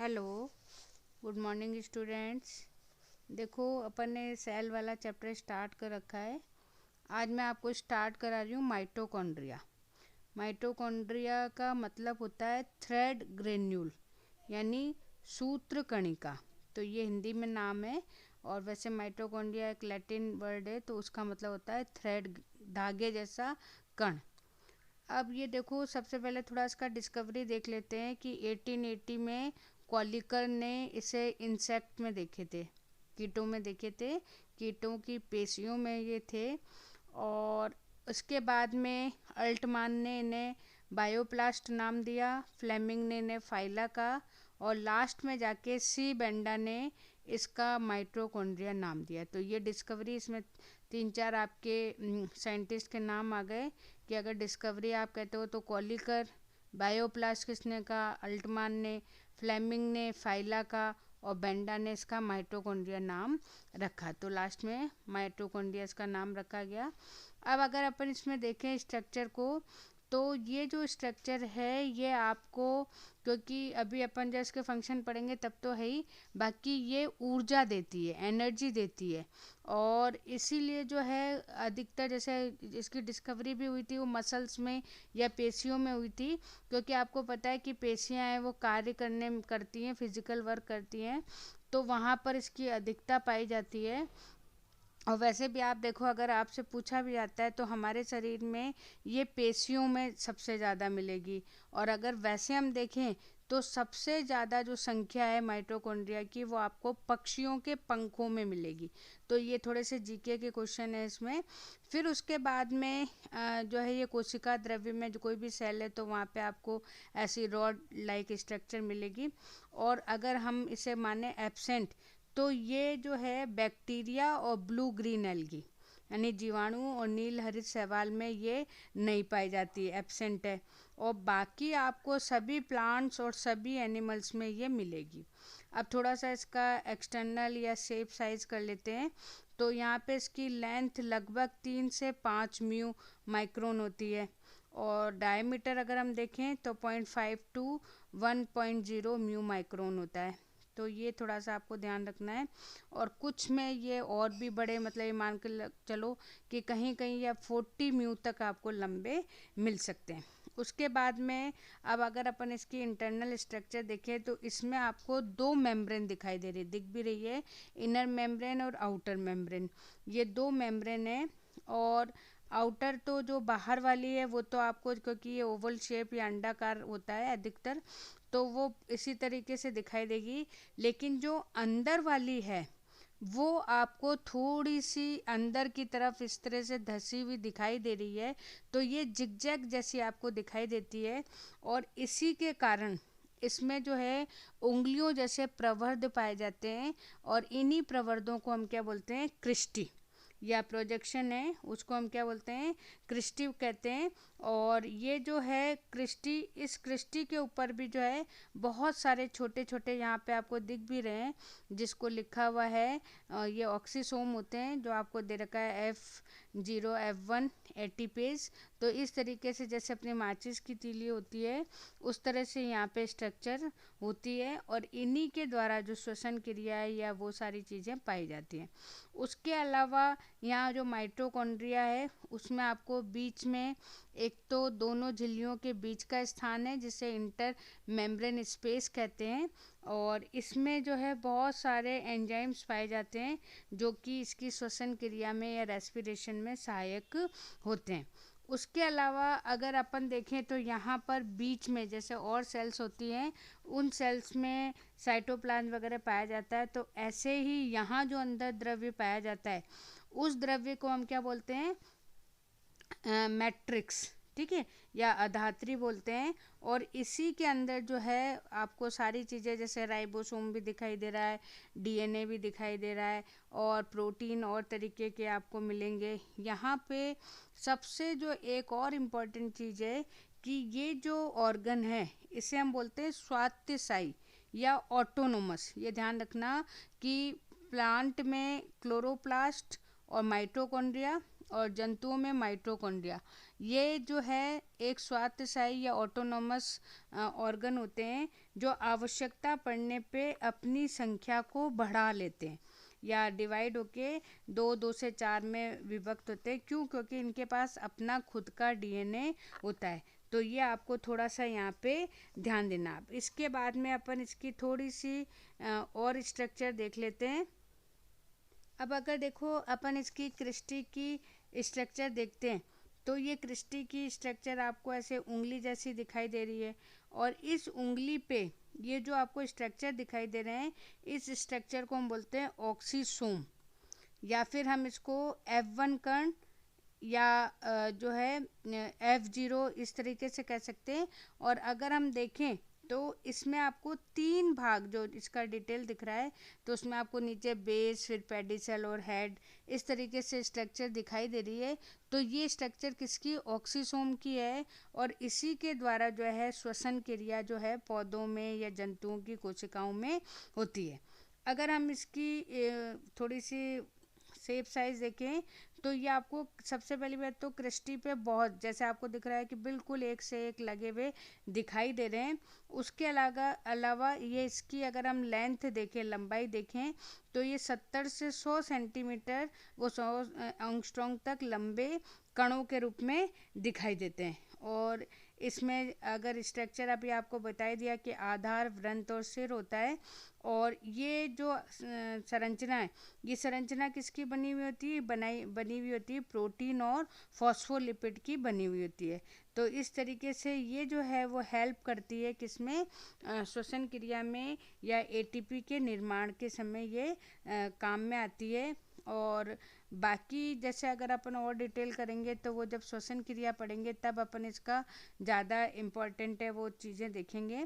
Hello, good morning students. देखो अपन ने cell वाला चैप्टर स्टार्ट कर रखा है। आज मैं आपको स्टार्ट करा रही हूँ माइटोकॉन्ड्रिया। माइटोकॉन्ड्रिया का मतलब होता है थ्रेड ग्रेन्यूल, यानी सूत्र कणिका। तो ये हिंदी में नाम है, और वैसे माइटोकॉन्ड्रिया एक लैटिन वर्ड है, तो उसका मतलब होता है थ्रेड, धागे जैसा कण। अब ये देखो, सबसे पहले थोड़ा इसका डिस्कवरी देख लेते हैं कि 1880 में कॉलिकर ने इसे इंसेक्ट में देखे थे, कीटों में देखे थे, कीटों की पेशियों में ये थे। और उसके बाद में अल्टमान ने इन्हें बायोप्लास्ट नाम दिया, फ्लेमिंग ने इन्हें फाइला का, और लास्ट में जाके सी बेंडा ने इसका माइटोकॉन्ड्रिया नाम दिया। तो ये डिस्कवरी, इसमें 3-4 आपके साइंटिस्ट के नाम आ गए कि अगर डिस्कवरी आप कहते हो तो कॉलिकर, बायोप्लास्ट किसने कहा, अल्टमान ने, फ्लेमिंग ने फाइला का, और बेंडा ने इसका माइटोकॉन्ड्रिया नाम रखा। तो लास्ट में माइटोकॉन्ड्रिया इसका नाम रखा गया। अब अगर अपन इसमें देखें स्ट्रक्चर को, तो ये जो स्ट्रक्चर है ये आपको, क्योंकि अभी अपन जब इसके फंक्शन पढ़ेंगे तब तो है ही, बाकी ये ऊर्जा देती है, एनर्जी देती है। और इसीलिए जो है अधिकतर, जैसे इसकी डिस्कवरी भी हुई थी वो मसल्स में या पेशियों में हुई थी, क्योंकि आपको पता है कि पेशियां हैं वो कार्य करती हैं, फिजिकल वर्क करती हैं, तो वहाँ पर इसकी अधिकता पाई जाती है। और वैसे भी आप देखो, अगर आपसे पूछा भी जाता है तो हमारे शरीर में ये पेशियों में सबसे ज़्यादा मिलेगी। और अगर वैसे हम देखें तो सबसे ज़्यादा जो संख्या है माइटोकॉन्ड्रिया की, वो आपको पक्षियों के पंखों में मिलेगी। तो ये थोड़े से जीके के क्वेश्चन है इसमें। फिर उसके बाद में जो है ये कोशिका द्रव्य में जो कोई भी सेल है तो वहाँ पे आपको ऐसी रॉड लाइक स्ट्रक्चर मिलेगी। और अगर हम इसे माने एब्सेंट, तो ये जो है बैक्टीरिया और ब्लू ग्रीन एल्गी, यानी जीवाणु और नील हरित शैवाल में ये नहीं पाई जाती है, एब्सेंट है। और बाकी आपको सभी प्लांट्स और सभी एनिमल्स में ये मिलेगी। अब थोड़ा सा इसका एक्सटर्नल या शेप साइज कर लेते हैं। तो यहाँ पे इसकी लेंथ लगभग 3 से 5 म्यू माइक्रोन होती है, और डायमीटर अगर हम देखें तो 0.5 टू 1.0 म्यू माइक्रोन होता है। तो ये थोड़ा सा आपको ध्यान रखना है। और कुछ में ये और भी बड़े, मतलब ये मान के चलो कि कहीं कहीं या 40 म्यू तक आपको लंबे मिल सकते हैं। उसके बाद में अब अगर अपन इसकी इंटरनल स्ट्रक्चर देखें तो इसमें आपको 2 मेम्ब्रेन दिख भी रही है, इनर मेम्ब्रेन और आउटर मेम्ब्रेन। ये 2 मेम्ब्रेन है। और आउटर तो जो बाहर वाली है वो तो आपको, क्योंकि ये ओवल शेप या अंडाकार होता है अधिकतर, तो वो इसी तरीके से दिखाई देगी। लेकिन जो अंदर वाली है वो आपको थोड़ी सी अंदर की तरफ इस तरह से धसी हुई दिखाई दे रही है। तो ये जिगजैग जैसी आपको दिखाई देती है, और इसी के कारण इसमें जो है उंगलियों जैसे प्रवर्ध पाए जाते हैं। और इन्हीं प्रवर्धों को हम क्या बोलते हैं, क्रिस्टी या प्रोजेक्शन है, उसको हम क्या बोलते हैं, क्रिस्टी कहते हैं। और ये जो है क्रिस्टी, इस क्रिस्टी के ऊपर भी जो है बहुत सारे छोटे छोटे, यहाँ पे आपको दिख भी रहे हैं, जिसको लिखा हुआ है ये ऑक्सीसोम होते हैं, जो आपको दे रखा है F0 F1 एटीपेज। तो इस तरीके से जैसे अपनी माचिस की तीली होती है उस तरह से यहाँ पे स्ट्रक्चर होती है, और इन्हीं के द्वारा जो श्वसन क्रिया है या वो सारी चीज़ें पाई जाती हैं। उसके अलावा यहाँ जो माइटोकॉन्ड्रिया है उसमें आपको बीच में एक तो दोनों झिल्लियों के बीच का स्थान है जिसे इंटर मेम्ब्रेन स्पेस कहते हैं। और इसमें जो है बहुत सारे एंजाइम्स पाए जाते हैं जो कि इसकी श्वसन क्रिया में या रेस्पिरेशन में सहायक होते हैं। उसके अलावा अगर अपन देखें तो यहाँ पर बीच में जैसे और सेल्स होती हैं, उन सेल्स में साइटोप्लाज्म वगैरह पाया जाता है। तो ऐसे ही यहाँ जो अंदर द्रव्य पाया जाता है उस द्रव्य को हम क्या बोलते हैं, मैट्रिक्स, ठीक है, या अधात्री बोलते हैं। और इसी के अंदर जो है आपको सारी चीज़ें, जैसे राइबोसोम भी दिखाई दे रहा है, डीएनए भी दिखाई दे रहा है, और प्रोटीन और तरीके के आपको मिलेंगे यहाँ पे। सबसे जो एक और इम्पॉर्टेंट चीज़ है कि ये जो ऑर्गन है इसे हम बोलते हैं स्वायत्तशायी या ऑटोनोमस। ये ध्यान रखना कि प्लांट में क्लोरोप्लास्ट और माइटोकॉन्ड्रिया और जंतुओं में माइटोकॉन्ड्रिया। ये जो है एक स्वायत्तशायी या ऑटोनॉमस ऑर्गन होते हैं जो आवश्यकता पड़ने पे अपनी संख्या को बढ़ा लेते हैं या डिवाइड होके दो से चार में विभक्त होते हैं। क्यों? क्योंकि इनके पास अपना खुद का डीएनए होता है। तो ये आपको थोड़ा सा यहाँ पे ध्यान देना। आप इसके बाद में अपन इसकी थोड़ी सी और स्ट्रक्चर देख लेते हैं। अब अगर देखो अपन इसकी क्रिस्टी की स्ट्रक्चर देखते हैं तो ये क्रिस्टी की स्ट्रक्चर आपको ऐसे उंगली जैसी दिखाई दे रही है और इस उंगली पे ये जो आपको स्ट्रक्चर दिखाई दे रहे हैं इस स्ट्रक्चर को हम बोलते हैं ऑक्सीसोम या फिर हम इसको F1 कण या जो है F0 इस तरीके से कह सकते हैं। और अगर हम देखें तो इसमें आपको तीन भाग जो इसका डिटेल दिख रहा है तो उसमें आपको नीचे बेस फिर पेडिसल और हेड इस तरीके से स्ट्रक्चर दिखाई दे रही है। तो ये स्ट्रक्चर किसकी? ऑक्सीसोम की है और इसी के द्वारा जो है श्वसन क्रिया जो है पौधों में या जंतुओं की कोशिकाओं में होती है। अगर हम इसकी थोड़ी सी शेप साइज देखें तो ये आपको सबसे पहली बात तो क्रिस्टी पे बहुत जैसे आपको दिख रहा है कि बिल्कुल एक से एक लगे हुए दिखाई दे रहे हैं। उसके अलावा ये इसकी अगर हम लेंथ देखें लंबाई देखें तो ये 70 से 100 सेंटीमीटर वो 100 एंगस्ट्रॉम तक लंबे कणों के रूप में दिखाई देते हैं। और इसमें अगर स्ट्रक्चर अभी आपको बता दिया कि आधार वृंत और सिर होता है। और ये जो संरचना है ये संरचना किसकी बनी हुई होती है? बनी हुई होती है प्रोटीन और फॉस्फोलिपिड की बनी हुई होती है। तो इस तरीके से ये जो है वो हेल्प करती है किसमें? श्वसन क्रिया में या एटीपी के निर्माण के समय ये काम में आती है। और बाकी जैसे अगर अपन और डिटेल करेंगे तो वो जब श्वसन क्रिया पढ़ेंगे तब अपन इसका ज़्यादा इम्पोर्टेंट है वो चीज़ें देखेंगे।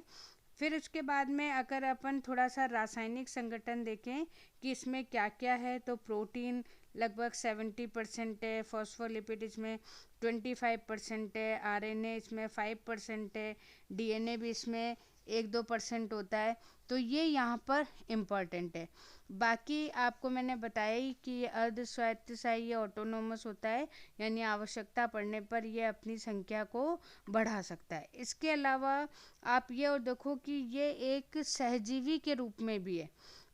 फिर उसके बाद में अगर अपन थोड़ा सा रासायनिक संगठन देखें कि इसमें क्या क्या है तो प्रोटीन लगभग 70% है, फॉस्फोलिपिड इसमें 25% है, आरएनए इसमें 5% है, डीएनए भी इसमें 1-2% होता है। तो ये यहाँ पर इम्पॉर्टेंट है। बाकी आपको मैंने बताया ही कि ये अर्ध स्वायत्तशायी या ऑटोनोमस होता है यानी आवश्यकता पड़ने पर ये अपनी संख्या को बढ़ा सकता है। इसके अलावा आप ये और देखो कि ये एक सहजीवी के रूप में भी है।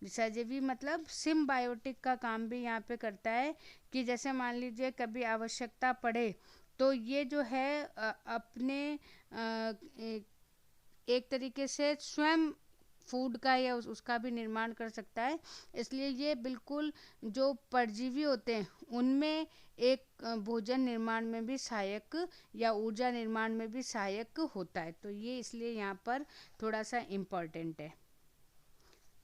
सहजीवी मतलब सिम्बायोटिक का काम भी यहाँ पे करता है कि जैसे मान लीजिए कभी आवश्यकता पड़े तो ये जो है अपने एक तरीके से स्वयं फूड का या उसका भी निर्माण कर सकता है। इसलिए ये बिल्कुल जो परजीवी होते हैं उनमें एक भोजन निर्माण में भी सहायक या ऊर्जा निर्माण में भी सहायक होता है। तो ये इसलिए यहाँ पर थोड़ा सा इम्पोर्टेंट है।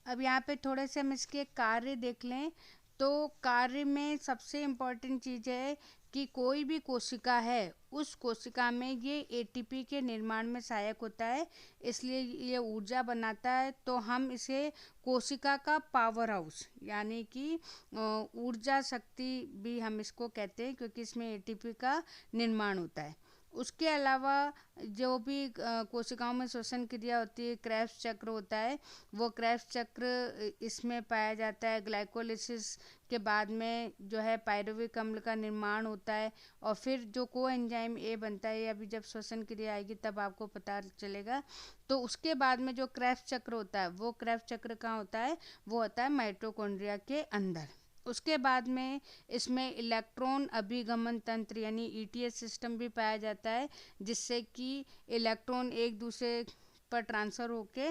अब यहाँ पे थोड़े से हम इसके कार्य देख लें तो कार्य में सबसे इम्पॉर्टेंट चीज़ है कि कोई भी कोशिका है उस कोशिका में ये एटीपी के निर्माण में सहायक होता है। इसलिए ये ऊर्जा बनाता है। तो हम इसे कोशिका का पावर हाउस यानी कि ऊर्जा शक्ति भी हम इसको कहते हैं क्योंकि इसमें एटीपी का निर्माण होता है। उसके अलावा जो भी कोशिकाओं में श्वसन क्रिया होती है क्रेब्स चक्र होता है वो क्रेब्स चक्र इसमें पाया जाता है। ग्लाइकोलिसिस के बाद में जो है पायरुविक अम्ल का निर्माण होता है और फिर जो कोएंजाइम ए बनता है अभी जब श्वसन क्रिया आएगी तब आपको पता चलेगा। तो उसके बाद में जो क्रेब्स चक्र होता है वो क्रेब्स चक्र कहाँ होता है? वो होता है माइटोकॉन्ड्रिया के अंदर। उसके बाद में इसमें इलेक्ट्रॉन अभिगमन तंत्र यानी ईटीएस सिस्टम भी पाया जाता है जिससे कि इलेक्ट्रॉन एक दूसरे पर ट्रांसफ़र होके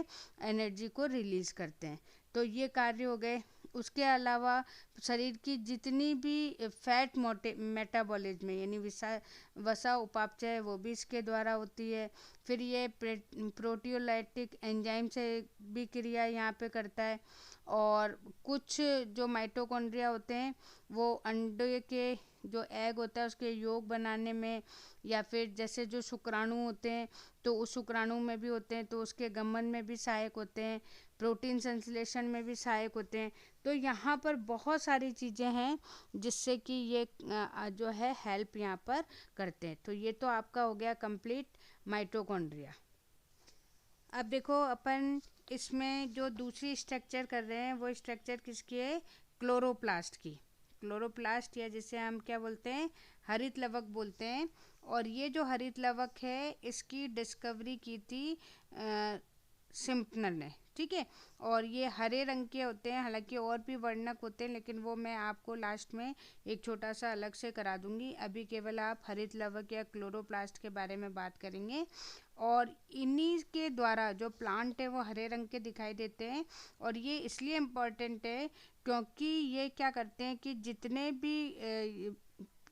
एनर्जी को रिलीज़ करते हैं। तो ये कार्य हो गए। उसके अलावा शरीर की जितनी भी फैट मेटाबॉलिज्म यानी वसा उपापचय वो भी इसके द्वारा होती है। फिर ये प्रोटियोलाइटिक एंजाइम से भी क्रिया यहाँ पे करता है। और कुछ जो माइटोकॉन्ड्रिया होते हैं वो अंडे के जो एग होता है उसके योग बनाने में या फिर जैसे जो शुक्राणु होते हैं तो उस शुक्राणु में भी होते हैं तो उसके गमन में भी सहायक होते हैं। प्रोटीन संश्लेषण में भी सहायक होते हैं। तो यहाँ पर बहुत सारी चीज़ें हैं जिससे कि ये जो है हेल्प यहाँ पर करते हैं। तो ये तो आपका हो गया कंप्लीट माइटोकॉन्ड्रिया। अब देखो अपन इसमें जो दूसरी स्ट्रक्चर कर रहे हैं वो स्ट्रक्चर किसकी है? क्लोरोप्लास्ट की। क्लोरोप्लास्ट या जिसे हम क्या बोलते हैं? हरित लवक बोलते हैं। और ये जो हरित लवक है इसकी डिस्कवरी की थी सिम्पनर ने, ठीक है। और ये हरे रंग के होते हैं, हालांकि और भी वर्णक होते हैं लेकिन वो मैं आपको लास्ट में एक छोटा सा अलग से करा दूंगी। अभी केवल आप हरित लवक या क्लोरोप्लास्ट के बारे में बात करेंगे। और इन्हीं के द्वारा जो प्लांट है वो हरे रंग के दिखाई देते हैं। और ये इसलिए इम्पोर्टेंट है क्योंकि ये क्या करते हैं कि जितने भी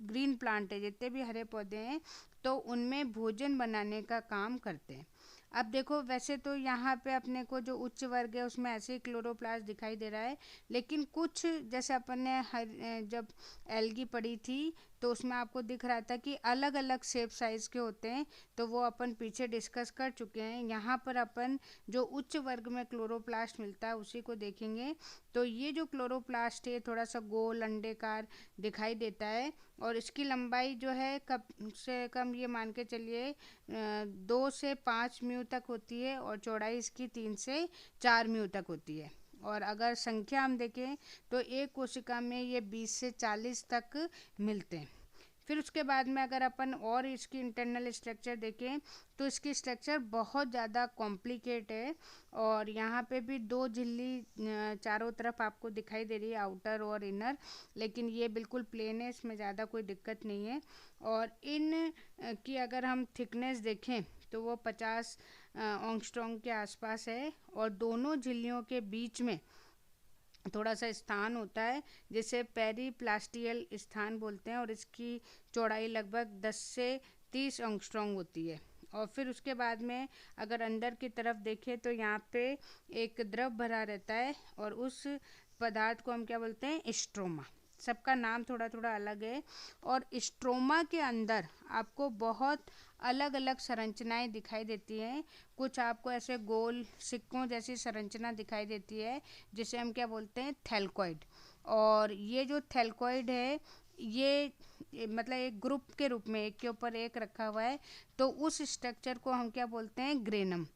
ग्रीन प्लांट है, जितने भी हरे पौधे हैं, तो उनमें भोजन बनाने का काम करते हैं। अब देखो, वैसे तो यहाँ पे अपने को जो उच्च वर्ग है उसमें ऐसे ही क्लोरोप्लास्ट दिखाई दे रहा है, लेकिन कुछ जैसे अपन ने जब एल्गी पढ़ी थी तो उसमें आपको दिख रहा था कि अलग अलग शेप साइज के होते हैं, तो वो अपन पीछे डिस्कस कर चुके हैं। यहाँ पर अपन जो उच्च वर्ग में क्लोरोप्लास्ट मिलता है उसी को देखेंगे। तो ये जो क्लोरोप्लास्ट है थोड़ा सा गोल अंडेकार दिखाई देता है, और इसकी लंबाई जो है कम से कम ये मान के चलिए 2 से 5 म्यू तक होती है, और चौड़ाई इसकी 3 से 4 म्यू तक होती है। और अगर संख्या हम देखें तो एक कोशिका में ये 20 से 40 तक मिलते हैं। फिर उसके बाद में अगर अपन और इसकी इंटरनल स्ट्रक्चर देखें तो इसकी स्ट्रक्चर बहुत ज़्यादा कॉम्प्लिकेट है। और यहाँ पे भी 2 झिल्ली चारों तरफ आपको दिखाई दे रही है, आउटर और इनर, लेकिन ये बिल्कुल प्लेन है, इसमें ज़्यादा कोई दिक्कत नहीं है। और इन की अगर हम थिकनेस देखें तो वो 50 एंगस्ट्रॉम के आसपास है। और दोनों झिल्लियों के बीच में थोड़ा सा स्थान होता है जिसे पेरीप्लास्टियल स्थान बोलते हैं, और इसकी चौड़ाई लगभग 10 से 30 एंगस्ट्रॉम होती है। और फिर उसके बाद में अगर अंदर की तरफ देखें तो यहाँ पे एक द्रव भरा रहता है, और उस पदार्थ को हम क्या बोलते हैं, स्ट्रोमा। सबका नाम थोड़ा थोड़ा अलग है। और स्ट्रोमा के अंदर आपको बहुत अलग अलग संरचनाएं दिखाई देती हैं। कुछ आपको ऐसे गोल सिक्कों जैसी संरचना दिखाई देती है जिसे हम क्या बोलते हैं, थैलकॉइड। और ये जो थैलकॉइड है ये मतलब एक ग्रुप के रूप में एक के ऊपर एक रखा हुआ है, तो उस स्ट्रक्चर को हम क्या बोलते हैं, ग्रेनम।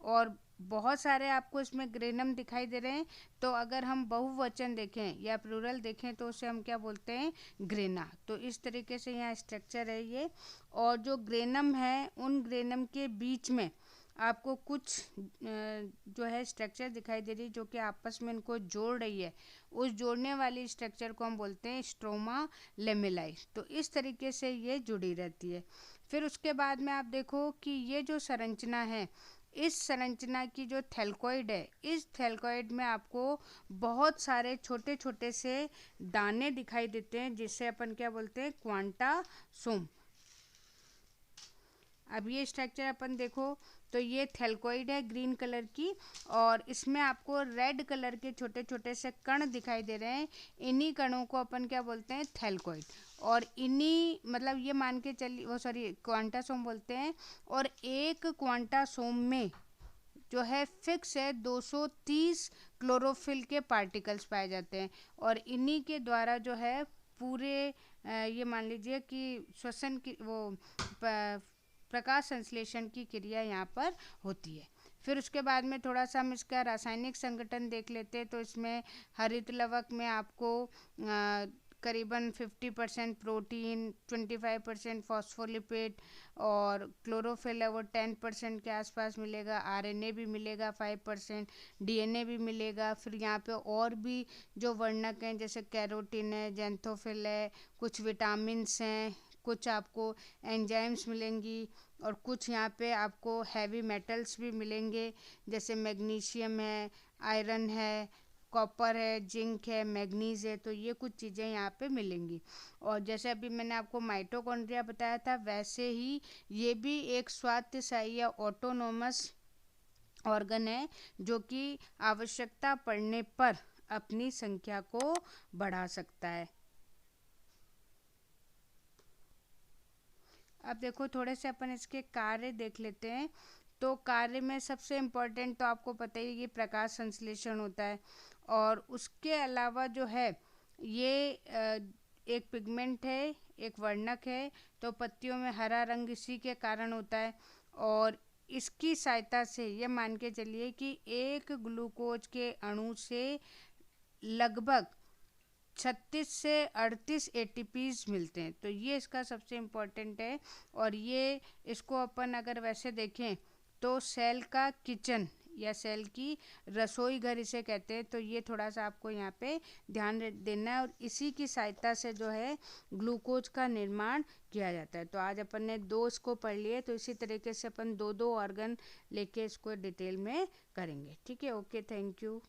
और बहुत सारे आपको इसमें ग्रेनम दिखाई दे रहे हैं, तो अगर हम बहुवचन देखें या प्लूरल देखें तो उसे हम क्या बोलते हैं, ग्रेना। तो इस तरीके से यहाँ स्ट्रक्चर है ये। और जो ग्रेनम है उन ग्रेनम के बीच में आपको कुछ जो है स्ट्रक्चर दिखाई दे रही है जो कि आपस में इनको जोड़ रही है। उस जोड़ने वाली स्ट्रक्चर को हम बोलते हैं स्ट्रोमा लेमेलाई। तो इस तरीके से ये जुड़ी रहती है। फिर उसके बाद में आप देखो कि ये जो संरचना है, इस संरचना की जो थैलकॉइड है, इस थैलकॉइड में आपको बहुत सारे छोटे छोटे से दाने दिखाई देते हैं जिसे अपन क्या बोलते हैं, क्वांटासोम। अब ये स्ट्रक्चर अपन देखो तो ये थैलकॉइड है ग्रीन कलर की, और इसमें आपको रेड कलर के छोटे छोटे से कण दिखाई दे रहे हैं। इन्हीं कणों को अपन क्या बोलते हैं, थैलकॉइड। और इन्हीं मतलब ये मान के चलिए, वो सॉरी क्वांटासोम बोलते हैं। और एक क्वांटासोम में जो है फिक्स है 230 क्लोरोफिल के पार्टिकल्स पाए जाते हैं। और इन्हीं के द्वारा जो है पूरे ये मान लीजिए कि श्वसन की वो प्रकाश संश्लेषण की क्रिया यहाँ पर होती है। फिर उसके बाद में थोड़ा सा हम इसका रासायनिक संगठन देख लेते हैं। तो इसमें हरित लवक में आपको करीबन 50% प्रोटीन, 25% फॉस्फोलिपिड, और क्लोरोफिल है वो 10% के आसपास मिलेगा। आरएनए भी मिलेगा 5%, डीएनए भी मिलेगा। फिर यहाँ पे और भी जो वर्णक हैं जैसे कैरोटीन है, जेंथोफिल है, कुछ विटामिन्स हैं, कुछ आपको एंजाइम्स मिलेंगी, और कुछ यहाँ पे आपको हैवी मेटल्स भी मिलेंगे जैसे मैग्नीशियम है, आयरन है, कॉपर है, जिंक है, मैग्नीज है। तो ये कुछ चीज़ें यहाँ पे मिलेंगी। और जैसे अभी मैंने आपको माइटोकॉन्ड्रिया बताया था, वैसे ही ये भी एक स्वायत्तशायी या ऑटोनोमस ऑर्गन है जो कि आवश्यकता पड़ने पर अपनी संख्या को बढ़ा सकता है। अब देखो थोड़े से अपन इसके कार्य देख लेते हैं। तो कार्य में सबसे इम्पोर्टेंट तो आपको पता ही कि प्रकाश संश्लेषण होता है। और उसके अलावा जो है ये एक पिगमेंट है, एक वर्णक है। तो पत्तियों में हरा रंग इसी के कारण होता है। और इसकी सहायता से ये मान के चलिए कि एक ग्लूकोज के अणु से लगभग 36 से 38 ATPs मिलते हैं। तो ये इसका सबसे इम्पोर्टेंट है। और ये इसको अपन अगर वैसे देखें तो सेल का किचन या सेल की रसोई घर इसे कहते हैं। तो ये थोड़ा सा आपको यहाँ पे ध्यान देना है। और इसी की सहायता से जो है ग्लूकोज का निर्माण किया जाता है। तो आज अपन ने 2 इसको पढ़ लिए। तो इसी तरीके से अपन 2 ऑर्गन लेके इसको डिटेल में करेंगे। ठीक है, ओके, थैंक यू।